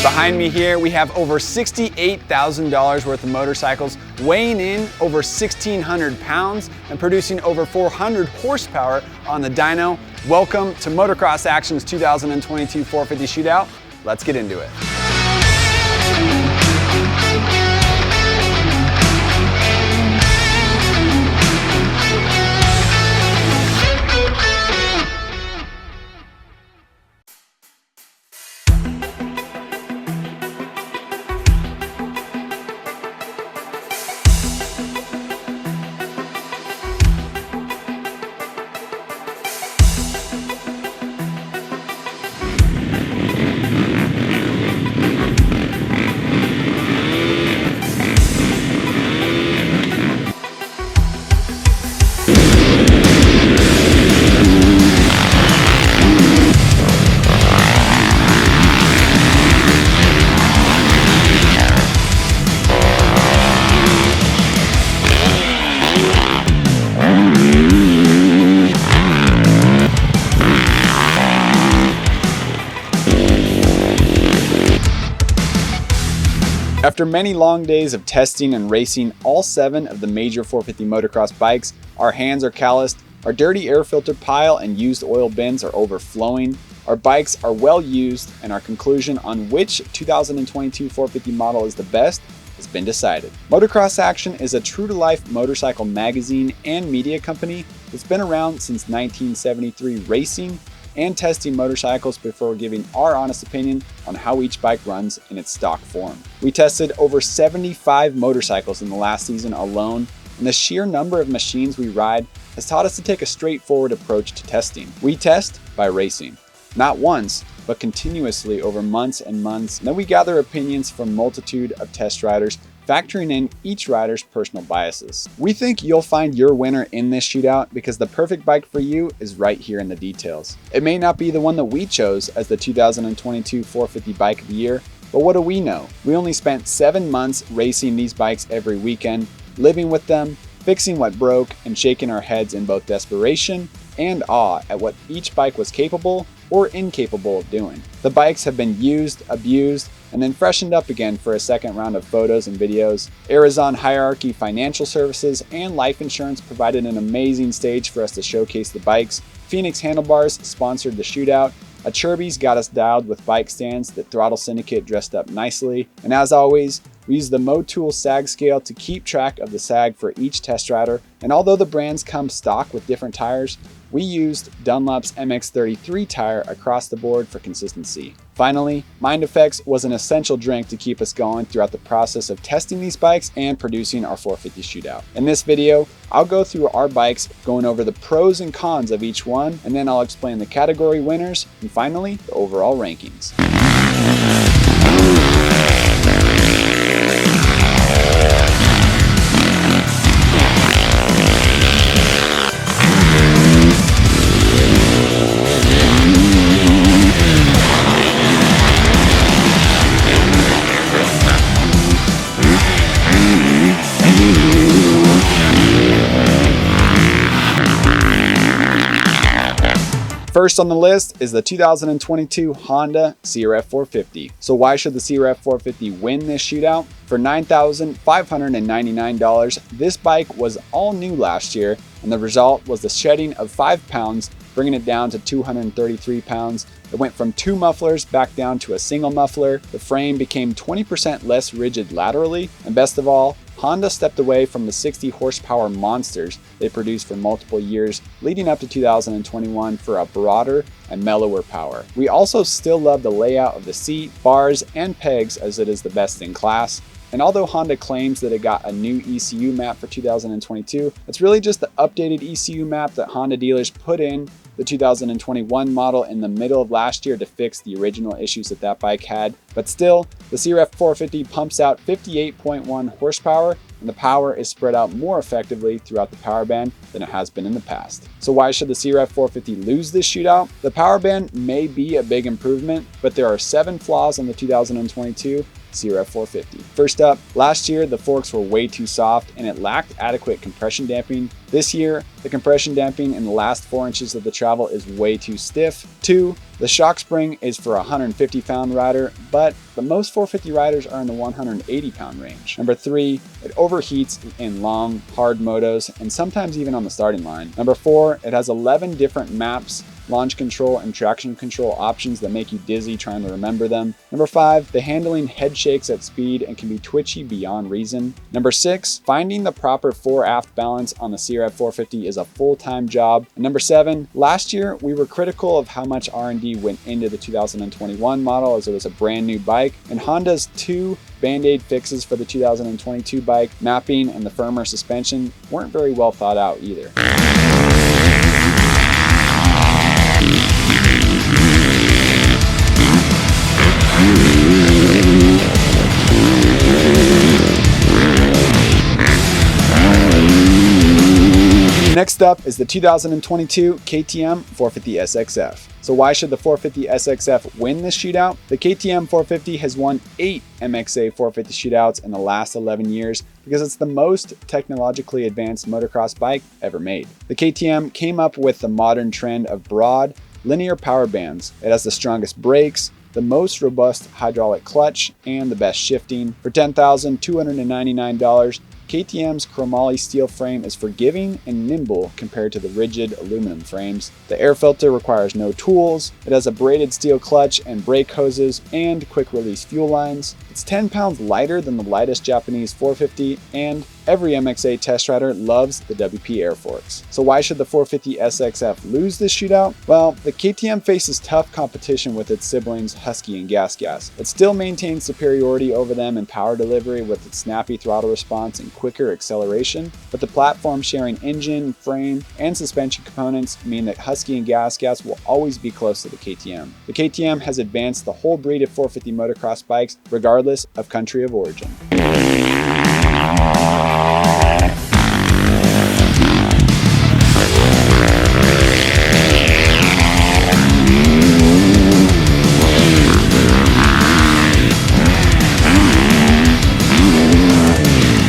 Behind me here, we have over $68,000 worth of motorcycles, weighing in over 1,600 pounds and producing over 400 horsepower on the dyno. Welcome to Motocross Action's 2022 450 Shootout. Let's get into it. After many long days of testing and racing all 7 of the major 450 motocross bikes, our hands are calloused, our dirty air filter pile and used oil bins are overflowing, our bikes are well used, and our conclusion on which 2022 450 model is the best has been decided. Motocross Action is a true-to-life motorcycle magazine and media company that's been around since 1973, racing and testing motorcycles before giving our honest opinion on how each bike runs in its stock form. We tested over 75 motorcycles in the last season alone, and the sheer number of machines we ride has taught us to take a straightforward approach to testing. We test by racing, not once, but continuously over months and months, and then we gather opinions from a multitude of test riders, factoring in each rider's personal biases. We think you'll find your winner in this shootout because the perfect bike for you is right here in the details. It may not be the one that we chose as the 2022 450 Bike of the Year, but what do we know? We only spent 7 months racing these bikes every weekend, living with them, fixing what broke, and shaking our heads in both desperation and awe at what each bike was capable or incapable of doing. The bikes have been used, abused, and then freshened up again for a second round of photos and videos. Arizon Hierarchy Financial Services and Life Insurance provided an amazing stage for us to showcase the bikes. Phoenix Handlebars sponsored the shootout. Achirby's got us dialed with bike stands that Throttle Syndicate dressed up nicely. And as always, we use the Motool sag scale to keep track of the sag for each test rider. And although the brands come stock with different tires, we used Dunlop's MX33 tire across the board for consistency. Finally, Mind Effects was an essential drink to keep us going throughout the process of testing these bikes and producing our 450 shootout. In this video, I'll go through our bikes, going over the pros and cons of each one, and then I'll explain the category winners, and finally, the overall rankings. First on the list is the 2022 Honda CRF450. So why should the CRF450 win this shootout? For $9,599, this bike was all new last year, and the result was the shedding of 5 pounds, bringing it down to 233 pounds. It went from 2 mufflers back down to a single muffler. The frame became 20% less rigid laterally, and best of all, Honda stepped away from the 60 horsepower monsters they produced for multiple years leading up to 2021 for a broader and mellower power. We also still love the layout of the seat, bars, and pegs as it is the best in class. And although Honda claims that it got a new ECU map for 2022, it's really just the updated ECU map that Honda dealers put in the 2021 model in the middle of last year to fix the original issues that that bike had. But still, the CRF450 pumps out 58.1 horsepower, and the power is spread out more effectively throughout the power band than it has been in the past. So why should the CRF450 lose this shootout? The power band may be a big improvement, but there are 7 flaws in the 2022 CRF450. First up, last year the forks were way too soft and it lacked adequate compression damping. This year, the compression damping in the last 4 inches of the travel is way too stiff. 2, the shock spring is for a 150-pound rider, but the most 450 riders are in the 180-pound range. Number 3, it overheats in long, hard motos and sometimes even on the starting line. Number 4, it has 11 different maps, launch control and traction control options that make you dizzy trying to remember them. Number 5, the handling head shakes at speed and can be twitchy beyond reason. Number 6, finding the proper fore-aft balance on the CRF450 is a full-time job. And number 7, last year we were critical of how much R&D went into the 2021 model as it was a brand new bike, and Honda's 2 Band-Aid fixes for the 2022 bike, mapping and the firmer suspension, weren't very well thought out either. Next up is the 2022 KTM 450 SXF. So why should the 450 SXF win this shootout? The KTM 450 has won 8 MXA 450 shootouts in the last 11 years because it's the most technologically advanced motocross bike ever made. The KTM came up with the modern trend of broad, linear power bands. It has the strongest brakes, the most robust hydraulic clutch, and the best shifting. For $10,299, KTM's chromoly steel frame is forgiving and nimble compared to the rigid aluminum frames. The air filter requires no tools. It has a braided steel clutch and brake hoses and quick release fuel lines. It's 10 pounds lighter than the lightest Japanese 450, and every MXA test rider loves the WP air forks. So why should the 450 SXF lose this shootout? Well, the KTM faces tough competition with its siblings Husky and Gas. It still maintains superiority over them in power delivery with its snappy throttle response and quicker acceleration, but the platform sharing engine, frame, and suspension components mean that Husky and Gas will always be close to the KTM. The KTM has advanced the whole breed of 450 motocross bikes regardless of country of origin.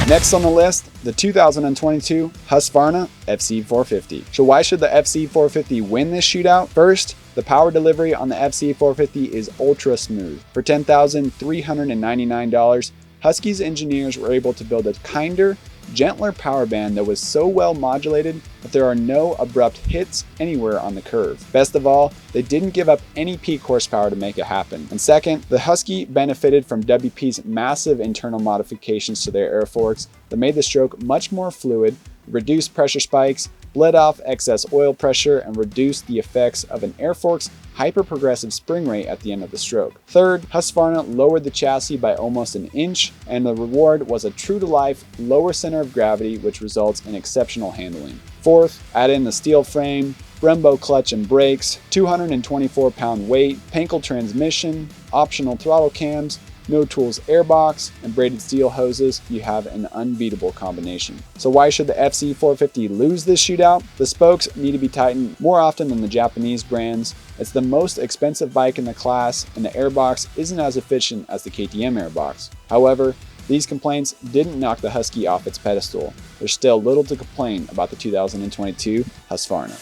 Next on the list, the 2022 Husqvarna FC450. So why should the FC450 win this shootout? First, the power delivery on the FC450 is ultra smooth. For $10,399, Husky's engineers were able to build a kinder, gentler power band that was so well modulated that there are no abrupt hits anywhere on the curve. Best of all, they didn't give up any peak horsepower to make it happen. And second, the Husky benefited from WP's massive internal modifications to their air forks that made the stroke much more fluid, reduced pressure spikes, bled off excess oil pressure, and reduced the effects of an air fork's hyper-progressive spring rate at the end of the stroke. Third, Husqvarna lowered the chassis by almost an inch, and the reward was a true-to-life lower center of gravity, which results in exceptional handling. Fourth, add in the steel frame, Brembo clutch and brakes, 224-pound weight, Pankel transmission, optional throttle cams, no tools airbox, and braided steel hoses. You have an unbeatable combination. So why should the FC450 lose this shootout? The spokes need to be tightened more often than the Japanese brands. It's the most expensive bike in the class, and the airbox isn't as efficient as the KTM airbox. However, these complaints didn't knock the Husky off its pedestal. There's still little to complain about the 2022 Husqvarna.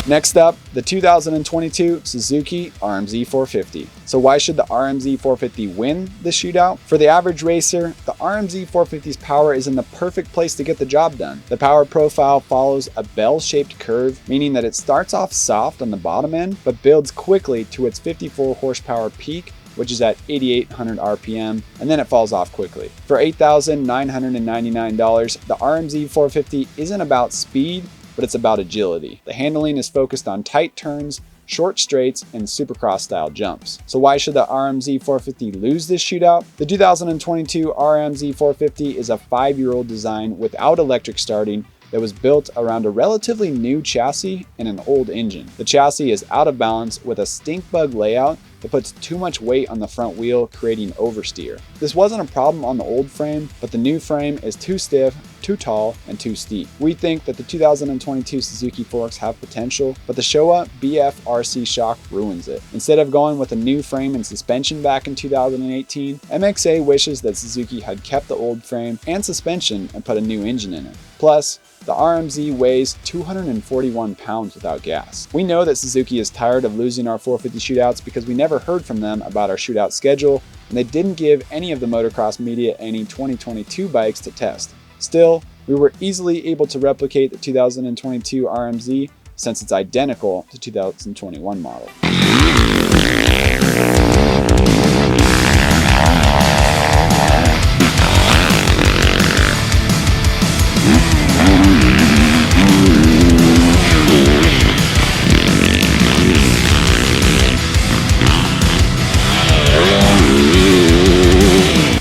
Next up, the 2022 Suzuki RMZ 450. So why should the RMZ 450 win this shootout? For the average racer, the RMZ 450's power is in the perfect place to get the job done. The power profile follows a bell-shaped curve, meaning that it starts off soft on the bottom end, but builds quickly to its 54 horsepower peak, which is at 8,800 RPM, and then it falls off quickly. For $8,999, the RMZ 450 isn't about speed, but it's about agility. The handling is focused on tight turns, short straights, and supercross style jumps. So why should the RMZ 450 lose this shootout? The 2022 RMZ 450 is a 5-year-old design without electric starting, that was built around a relatively new chassis and an old engine. The chassis is out of balance with a stink bug layout that puts too much weight on the front wheel, creating oversteer. This wasn't a problem on the old frame, but the new frame is too stiff, too tall, and too steep. We think that the 2022 Suzuki forks have potential, but the Showa BF-RC shock ruins it. Instead of going with a new frame and suspension back in 2018, MXA wishes that Suzuki had kept the old frame and suspension and put a new engine in it. Plus, the RMZ weighs 241 pounds without gas. We know that Suzuki is tired of losing our 450 shootouts because we never heard from them about our shootout schedule, and they didn't give any of the motocross media any 2022 bikes to test. Still, we were easily able to replicate the 2022 RMZ since it's identical to 2021 model.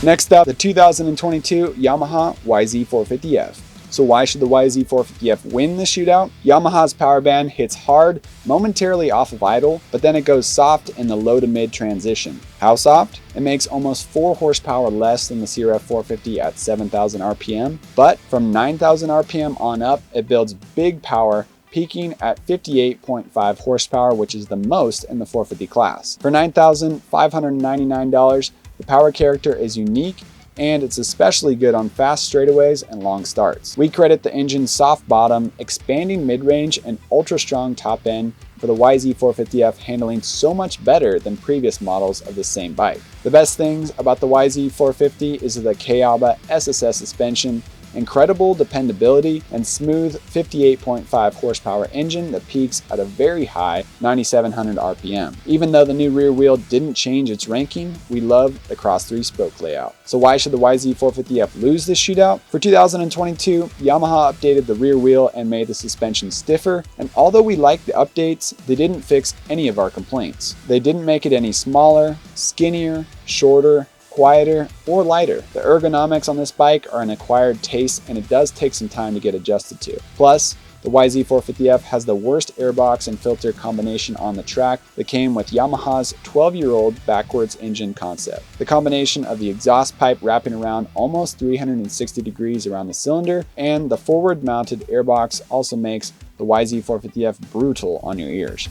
Next up, the 2022 Yamaha YZ450F. So why should the YZ450F win the shootout? Yamaha's power band hits hard momentarily off of idle, but then it goes soft in the low to mid transition. How soft? It makes almost 4 horsepower less than the CRF 450 at 7,000 RPM, but from 9,000 RPM on up, it builds big power, peaking at 58.5 horsepower, which is the most in the 450 class. For $9,599, the power character is unique, and it's especially good on fast straightaways and long starts. We credit the engine's soft bottom, expanding mid-range, and ultra-strong top end for the YZ450F handling so much better than previous models of the same bike. The best things about the YZ450 is the Kawasaki SSS suspension, incredible dependability, and smooth 58.5 horsepower engine that peaks at a very high 9,700 RPM. Even though the new rear wheel didn't change its ranking, we love the cross 3-spoke layout. So why should the YZ450F lose this shootout? For 2022, Yamaha updated the rear wheel and made the suspension stiffer, and although we like the updates, they didn't fix any of our complaints. They didn't make it any smaller, skinnier, shorter, quieter, or lighter. The ergonomics on this bike are an acquired taste, and it does take some time to get adjusted to. Plus, the YZ450F has the worst airbox and filter combination on the track that came with Yamaha's 12-year-old backwards engine concept. The combination of the exhaust pipe wrapping around almost 360 degrees around the cylinder and the forward-mounted airbox also makes the YZ450F brutal on your ears.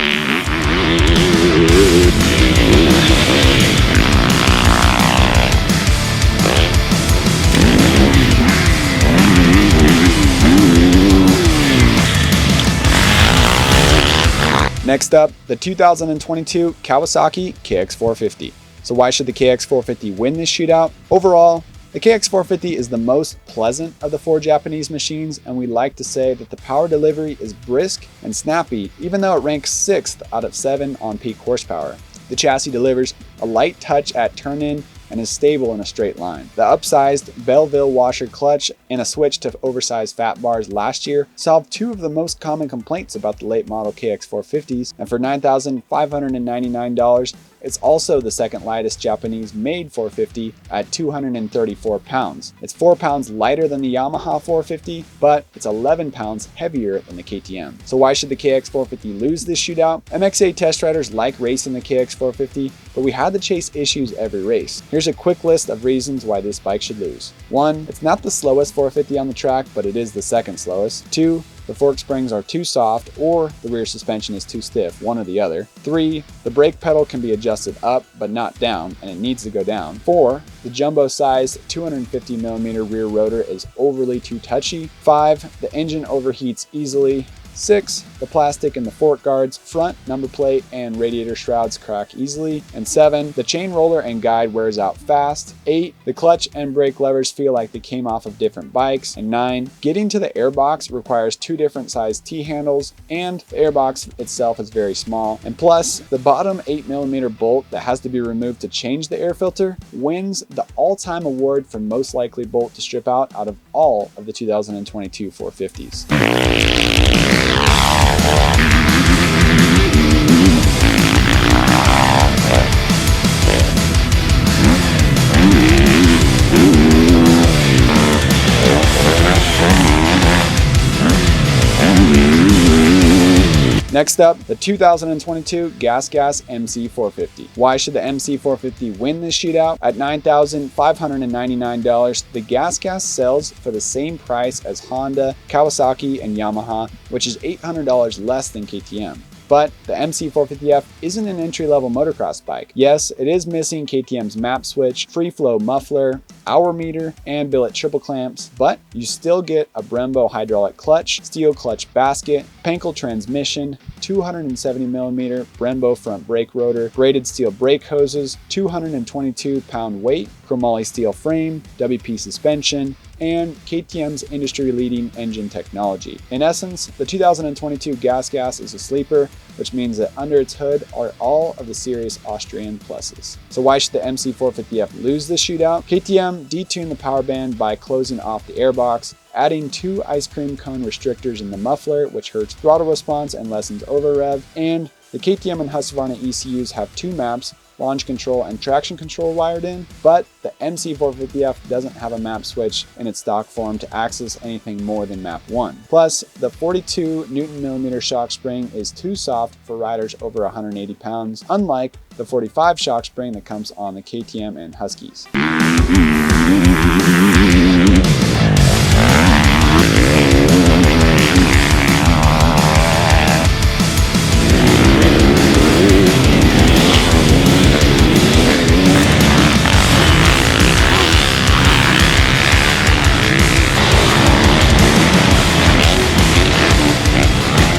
Next up, the 2022 Kawasaki KX450. So why should the KX450 win this shootout? Overall, the KX450 is the most pleasant of the 4 Japanese machines, and we like to say that the power delivery is brisk and snappy, even though it ranks 6th out of 7 on peak horsepower. The chassis delivers a light touch at turn-in and is stable in a straight line. The upsized Belleville washer clutch and a switch to oversized fat bars last year solved 2 of the most common complaints about the late model KX450s, and for $9,599, it's also the second lightest Japanese made 450 at 234 pounds. It's 4 pounds lighter than the Yamaha 450, but it's 11 pounds heavier than the KTM. So why should the KX450 lose this shootout? MXA test riders like racing the KX450, but we had to chase issues every race. Here's a quick list of reasons why this bike should lose. 1, it's not the slowest 450 on the track, but it is the second slowest. 2, the fork springs are too soft or the rear suspension is too stiff, one or the other. 3, the brake pedal can be adjusted up but not down, and it needs to go down. 4, the jumbo-sized 250mm rear rotor is overly too touchy. 5, the engine overheats easily. 6, the plastic in the fork guards, front, number plate, and radiator shrouds crack easily. And 7, the chain roller and guide wears out fast. 8, the clutch and brake levers feel like they came off of different bikes. And 9, getting to the airbox requires 2 different size T-handles, and the airbox itself is very small. And plus, the bottom 8mm bolt that has to be removed to change the air filter wins the all-time award for most likely bolt to strip out of all of the 2022 450s. Next up, the 2022 Gas MC450. Why should the MC450 win this shootout? At $9,599, the Gas sells for the same price as Honda, Kawasaki, and Yamaha, which is $800 less than KTM. But the MC450F isn't an entry-level motocross bike. Yes, it is missing KTM's map switch, free flow muffler, hour meter, and billet triple clamps, but you still get a Brembo hydraulic clutch, steel clutch basket, Penkel transmission, 270mm Brembo front brake rotor, braided steel brake hoses, 222-pound weight, chromoly steel frame, WP suspension, and KTM's industry-leading engine technology. In essence, the 2022 Gas is a sleeper, which means that under its hood are all of the serious Austrian pluses. So why should the MC450F lose this shootout? KTM detuned the power band by closing off the airbox, adding 2 ice cream cone restrictors in the muffler, which hurts throttle response and lessens over rev, and the KTM and Husqvarna ECUs have 2 maps, launch control and traction control wired in, but the MC450F doesn't have a map switch in its stock form to access anything more than map 1. Plus, the 42 Nm shock spring is too soft for riders over 180 pounds, unlike the 45 shock spring that comes on the KTM and Huskies.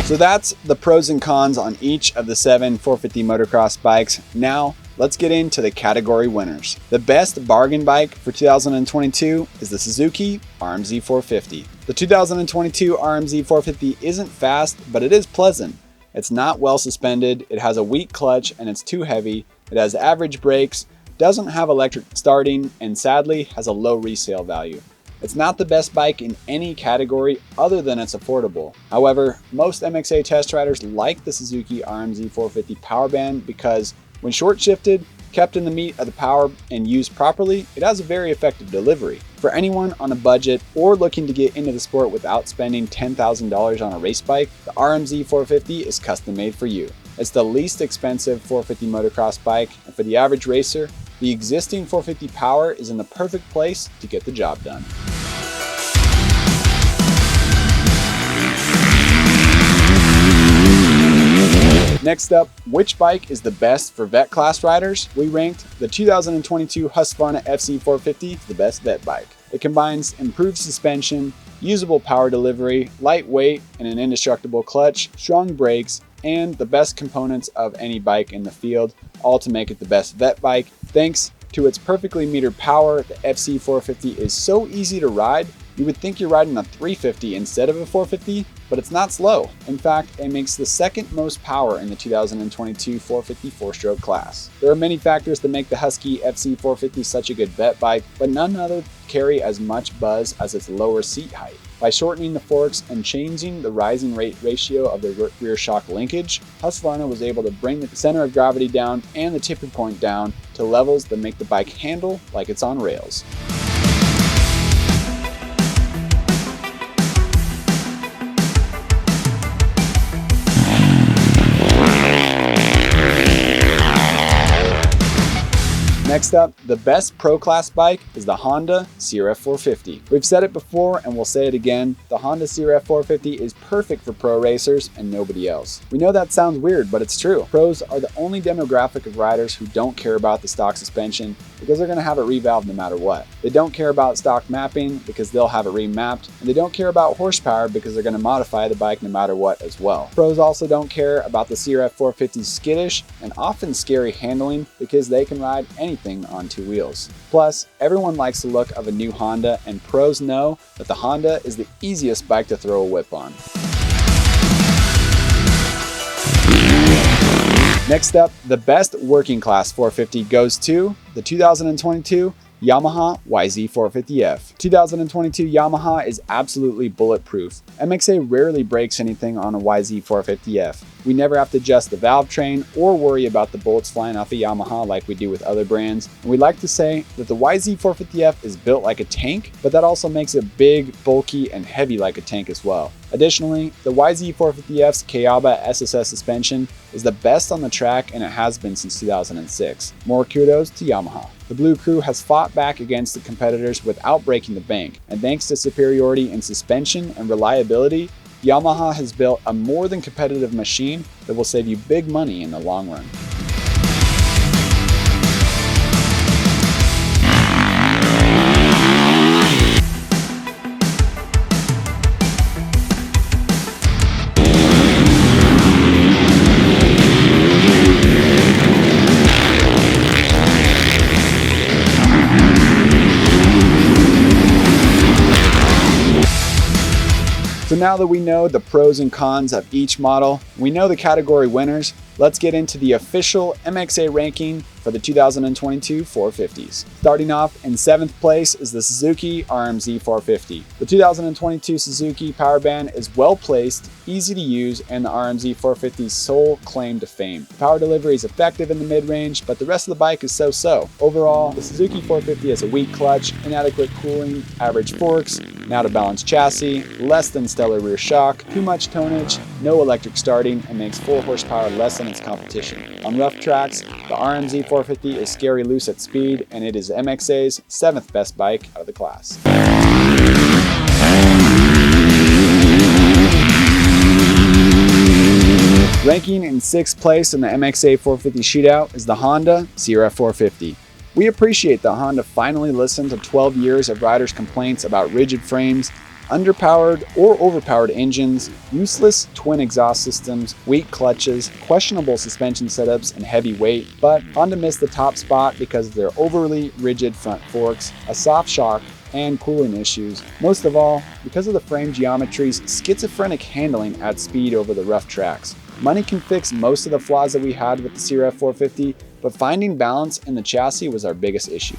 So that's the pros and cons on each of the 7 450 motocross bikes. Now, let's get into the category winners. The best bargain bike for 2022 is the Suzuki RMZ 450. The 2022 RMZ 450 isn't fast, but it is pleasant. It's not well suspended, it has a weak clutch, and it's too heavy. It has average brakes, doesn't have electric starting, and sadly has a low resale value. It's not the best bike in any category other than it's affordable. However, most MXA test riders like the Suzuki RMZ 450 power band because when short shifted, kept in the meat of the power, and used properly, it has a very effective delivery. For anyone on a budget or looking to get into the sport without spending $10,000 on a race bike, the RMZ 450 is custom made for you. It's the least expensive 450 motocross bike, and for the average racer, the existing 450 power is in the perfect place to get the job done. Next up, which bike is the best for vet class riders? We ranked the 2022 Husqvarna FC450 the best vet bike. It combines improved suspension, usable power delivery, lightweight and an indestructible clutch, strong brakes, and the best components of any bike in the field, all to make it the best vet bike. Thanks to its perfectly metered power, the FC450 is so easy to ride, you would think you're riding a 350 instead of a 450, but it's not slow. In fact, it makes the second most power in the 2022 450 4-stroke class. There are many factors that make the Husky FC450 such a good vet bike, but none other carry as much buzz as its lower seat height. By shortening the forks and changing the rising rate ratio of the rear shock linkage, Husqvarna was able to bring the center of gravity down and the tipping point down to levels that make the bike handle like it's on rails. Next up, the best pro class bike is the Honda CRF450. We've said it before and we'll say it again, the Honda CRF450 is perfect for pro racers and nobody else. We know that sounds weird, but it's true. Pros are the only demographic of riders who don't care about the stock suspension because they're going to have it revalved no matter what. They don't care about stock mapping because they'll have it remapped, and they don't care about horsepower because they're going to modify the bike no matter what as well. Pros also don't care about the CRF450's skittish and often scary handling because they can ride anything on 2 wheels. Plus, everyone likes the look of a new Honda, and pros know that the Honda is the easiest bike to throw a whip on. Next up, the best working class 450 goes to the 2022 Yamaha YZ450F. 2022 Yamaha is absolutely bulletproof. MXA rarely breaks anything on a YZ450F. We never have to adjust the valve train or worry about the bolts flying off a Yamaha like we do with other brands. And we like to say that the YZ450F is built like a tank, but that also makes it big, bulky, and heavy like a tank as well. Additionally, the YZ450F's Kawasaki SSS suspension is the best on the track, and it has been since 2006. More kudos to Yamaha. The Blue Crew has fought back against the competitors without breaking the bank, and thanks to superiority in suspension and reliability, Yamaha has built a more than competitive machine that will save you big money in the long run. So now that we know the pros and cons of each model, we know the category winners, let's get into the official MXA ranking for the 2022 450s. Starting off in 7th place is the Suzuki RMZ 450. The 2022 Suzuki power band is well placed, easy to use, and the RMZ 450's sole claim to fame. The power delivery is effective in the mid-range, but the rest of the bike is so-so. Overall, the Suzuki 450 has a weak clutch, inadequate cooling, average forks, an out-of-balance chassis, less than stellar rear shock, too much tonnage, no electric starting, and makes 4 horsepower less than its competition. On rough tracks, the RMZ 450 is scary loose at speed, and it is MXA's 7th best bike out of the class. Ranking in 6th place in the MXA 450 Shootout is the Honda CRF450. We appreciate that Honda finally listened to 12 years of riders' complaints about rigid frames, underpowered or overpowered engines, useless twin exhaust systems, weak clutches, questionable suspension setups, and heavy weight, but Honda missed the top spot because of their overly rigid front forks, a soft shock, and cooling issues. Most of all, because of the frame geometry's schizophrenic handling at speed over the rough tracks. Money can fix most of the flaws that we had with the CRF 450, but finding balance in the chassis was our biggest issue.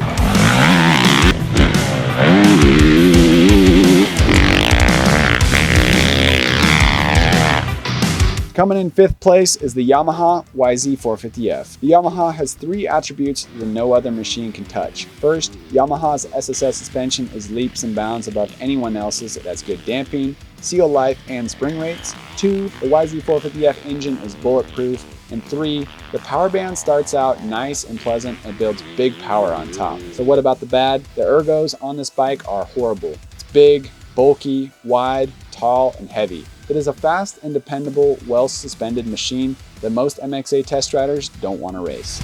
Coming in 5th place is the Yamaha YZ450F. The Yamaha has 3 attributes that no other machine can touch. First, Yamaha's SSS suspension is leaps and bounds above anyone else's. It has good damping, seal life, and spring rates. 2, the YZ450F engine is bulletproof. And 3, the power band starts out nice and pleasant and builds big power on top. So what about the bad? The ergos on this bike are horrible. It's big, bulky, wide, tall, and heavy. It is a fast and dependable, well-suspended machine that most MXA test riders don't want to race.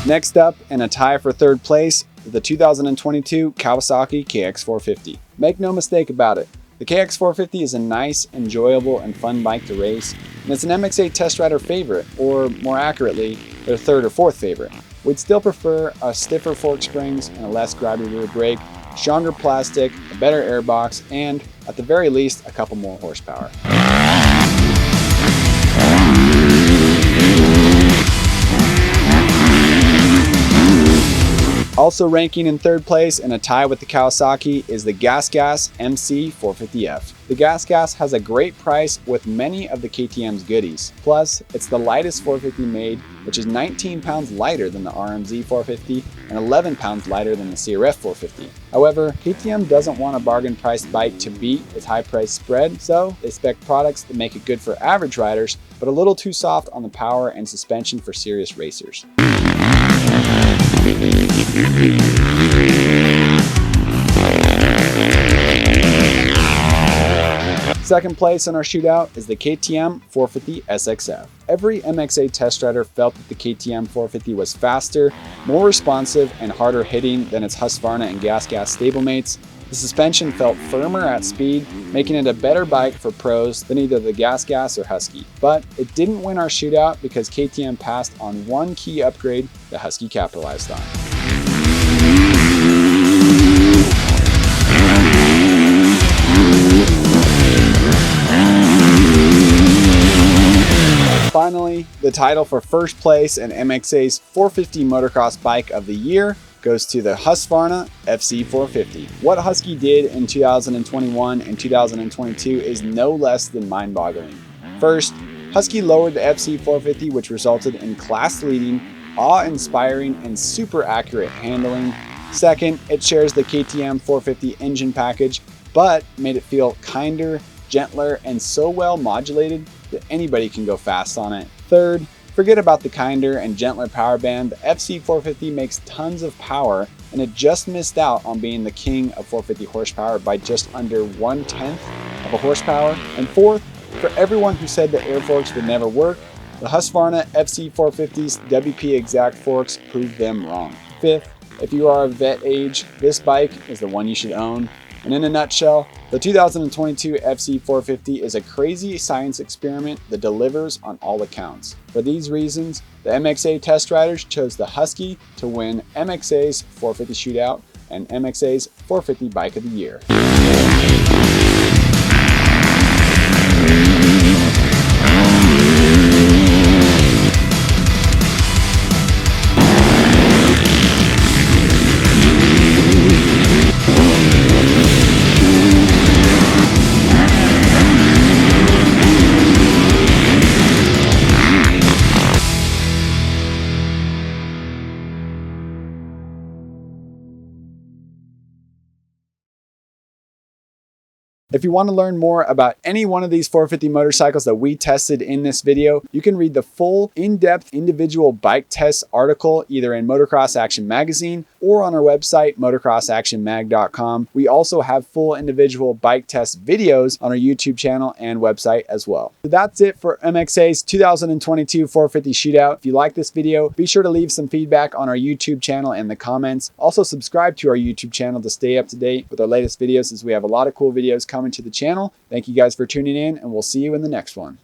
Next up, in a tie for 3rd place, is the 2022 Kawasaki KX450. Make no mistake about it, the KX450 is a nice, enjoyable, and fun bike to race, and it's an MXA test rider favorite, or more accurately, their 3rd or 4th favorite. We'd still prefer a stiffer fork springs and a less grabby rear brake, stronger plastic, a better airbox, and, at the very least, a couple more horsepower. Also ranking in 3rd place in a tie with the Kawasaki is the Gas MC450F. The Gas has a great price with many of the KTM's goodies. Plus, it's the lightest 450 made, which is 19 pounds lighter than the RMZ 450 and 11 pounds lighter than the CRF 450. However, KTM doesn't want a bargain priced bike to beat its high price spread, so they spec products that make it good for average riders, but a little too soft on the power and suspension for serious racers. 2nd place in our shootout is the KTM 450 SXF. Every MXA test rider felt that the KTM 450 was faster, more responsive, and harder hitting than its Husqvarna and Gas stablemates. The suspension felt firmer at speed, making it a better bike for pros than either the Gas or Husky. But it didn't win our shootout because KTM passed on one key upgrade that Husky capitalized on. Finally, the title for 1st place in MXA's 450 Motocross Bike of the Year goes to the Husqvarna FC450. What Husky did in 2021 and 2022 is no less than mind-boggling. First, Husky lowered the FC450, which resulted in class-leading, awe-inspiring, and super accurate handling. Second, it shares the KTM 450 engine package, but made it feel kinder, gentler, and so well modulated that anybody can go fast on it. Third, forget about the kinder and gentler power band. The FC450 makes tons of power, and it just missed out on being the king of 450 horsepower by just under 1/10 of a horsepower. And fourth, for everyone who said the air forks would never work, the Husqvarna FC450's WP Exact forks proved them wrong. Fifth, if you are of vet age, this bike is the one you should own. And in a nutshell, the 2022 FC450 is a crazy science experiment that delivers on all accounts. For these reasons, the MXA test riders chose the Husky to win MXA's 450 Shootout and MXA's 450 Bike of the Year. If you want to learn more about any one of these 450 motorcycles that we tested in this video, you can read the full in-depth individual bike test article either in Motocross Action magazine or on our website, motocrossactionmag.com. We also have full individual bike test videos on our YouTube channel and website as well. So that's it for MXA's 2022 450 Shootout. If you like this video, be sure to leave some feedback on our YouTube channel in the comments. Also subscribe to our YouTube channel to stay up to date with our latest videos, as we have a lot of cool videos coming to the channel. Thank you guys for tuning in, and we'll see you in the next one.